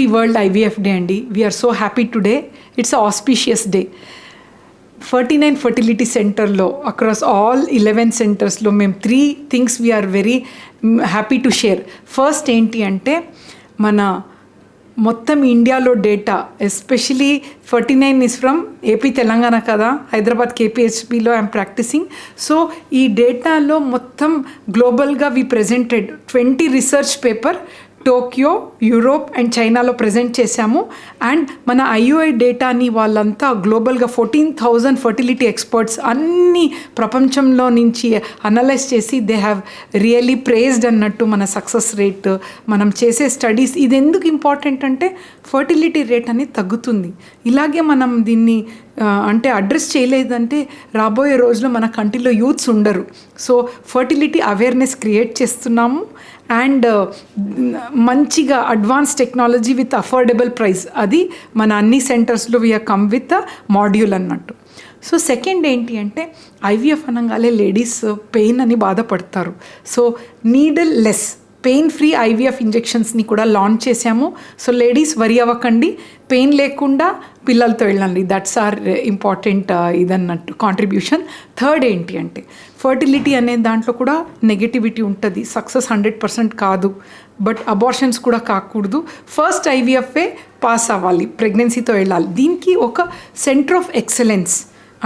Happy world IVF day అండి. We're so happy today. It's auspicious day. 49 fertility సెంటర్లో across all 11 సెంటర్స్లో మేము 3 things we're very happy to share. First ఏంటి అంటే మన మొత్తం ఇండియాలో data, especially 49 is from AP Telangana కదా, హైదరాబాద్ కేపీహెచ్బిలో ఐఎమ్ ప్రాక్టీసింగ్. సో ఈ డేటాలో మొత్తం గ్లోబల్గా we presented 20 research paper Tokyo, Europe and చైనాలో ప్రజెంట్ చేశాము. అండ్ మన ఐయుఐ డేటాని వాళ్ళంతా గ్లోబల్గా 14,000 ఫర్టిలిటీ ఎక్స్పర్ట్స్ అన్ని ప్రపంచంలో నుంచి అనలైజ్ చేసి దే హ్యావ్ రియలీ ప్రేజ్డ్ అన్నట్టు మన సక్సెస్ రేట్, మనం చేసే స్టడీస్. ఇది ఎందుకు ఇంపార్టెంట్ అంటే ఫర్టిలిటీ రేట్ అనేది తగ్గుతుంది. ఇలాగే మనం దీన్ని అంటే అడ్రస్ చేయలేదంటే రాబోయే రోజుల్లో మన కంట్రీలో యూత్స్ ఉండరు. సో ఫర్టిలిటీ అవేర్నెస్ క్రియేట్ చేస్తున్నాము అండ్ మంచిగా advance technology with affordable price, అది మన అన్ని సెంటర్స్లో వీఆర్ కమ్ విత్ మాడ్యూల్ అన్నట్టు. సో సెకండ్ ఏంటి అంటే ఐవీఎఫ్ అనగానే లేడీస్ పెయిన్ అని బాధపడతారు. So needleless pain free IVF ఇంజెక్షన్స్ని కూడా లాంచ్ చేశాము. సో లేడీస్ వరి అవ్వకండి, పెయిన్ లేకుండా పిల్లలతో వెళ్ళండి. దట్స్ ఆర్ ఇంపార్టెంట్ ఇదన్నట్టు కాంట్రిబ్యూషన్. థర్డ్ ఏంటి అంటే ఫర్టిలిటీ అనే దాంట్లో కూడా నెగటివిటీ ఉంటుంది. సక్సెస్ 100% కాదు, బట్ అబార్షన్స్ కూడా కాకూడదు. ఫస్ట్ ఐవీఎఫ్ఏ పాస్ అవ్వాలి, ప్రెగ్నెన్సీతో వెళ్ళాలి. దీనికి ఒక సెంటర్ ఆఫ్ ఎక్సలెన్స్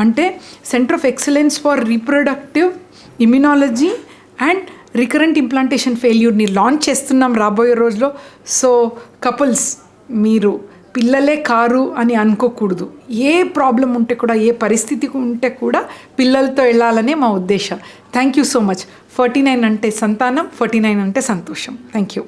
అంటే centre of excellence for reproductive immunology and recurrent implantation ఫెయిల్యూర్ని లాంచ్ చేస్తున్నాం రాబోయే రోజులో. సో కపుల్స్, మీరు పిల్లలే కారు అని అనుకోకూడదు. ఏ ప్రాబ్లం ఉంటే కూడా, ఏ పరిస్థితి ఉంటే కూడా పిల్లలతో వెళ్ళాలనే మా ఉద్దేశం. Thank you so much. 49 అంటే సంతానం, 49 అంటే సంతోషం. Thank you.